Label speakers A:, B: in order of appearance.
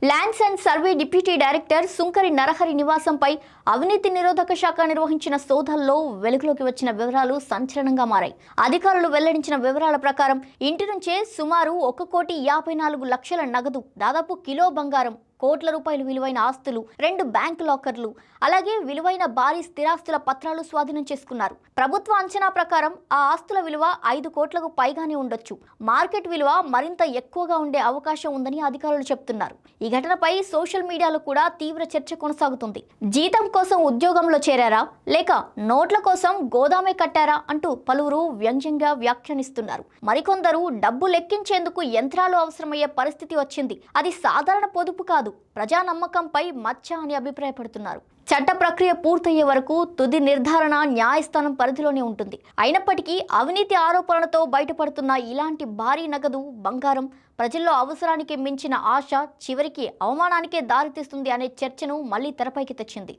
A: Lands and survey deputy director సుంకరి నరహరి నివాసంపై అవినీతి నిరోధక శాఖ నిర్వహించిన సోదాల్లో వెలుగులోకి వచ్చిన వివరాలు సంచలనంగా మారాయి. అధికారులు వెల్లడించిన వివరాల ప్రకారం ఇంటి నుంచే సుమారు 1,54,00,000 నగదు, దాదాపు కిలో బంగారం, కోట్ల రూపాయలు విలువైన ఆస్తులు, 2 బ్యాంక్ లాకర్లు, అలాగే విలువైన భారీ స్థిరాస్తుల పత్రాలు స్వాధీనం చేసుకున్నారు. ప్రభుత్వ అంచనా ప్రకారం ఆ ఆస్తుల విలువ 5 కోట్లకు పైగానే ఉండొచ్చు. మార్కెట్ విలువ మరింత ఎక్కువగా ఉండే అవకాశం ఉందని అధికారులు చెప్తున్నారు. ఈ ఘటనపై సోషల్ మీడియాలో కూడా తీవ్ర చర్చ కొనసాగుతుంది. జీతం కోసం ఉద్యోగంలో చేరారా, లేక నోట్ల కోసం గోదామే కట్టారా అంటూ పలువురు వ్యంగ్యంగా వ్యాఖ్యానిస్తున్నారు. మరికొందరు డబ్బు లెక్కించేందుకు యంత్రాలు అవసరమయ్యే పరిస్థితి వచ్చింది, అది సాధారణ పొదుపు కాదు, ప్రజా నమ్మకంపై మచ్చ అని అభిప్రాయపడుతున్నారు. చట్ట ప్రక్రియ పూర్తయ్యే వరకు తుది నిర్ధారణ న్యాయస్థానం పరిధిలోనే ఉంటుంది. అయినప్పటికీ అవినీతి ఆరోపణలతో బయటపడుతున్న ఇలాంటి భారీ నగదు, బంగారం ప్రజల్లో అవసరానికి మించిన ఆశ చివరికి అవమానానికే దారితీస్తుంది అనే చర్చను మళ్లీ తెరపైకి తెచ్చింది.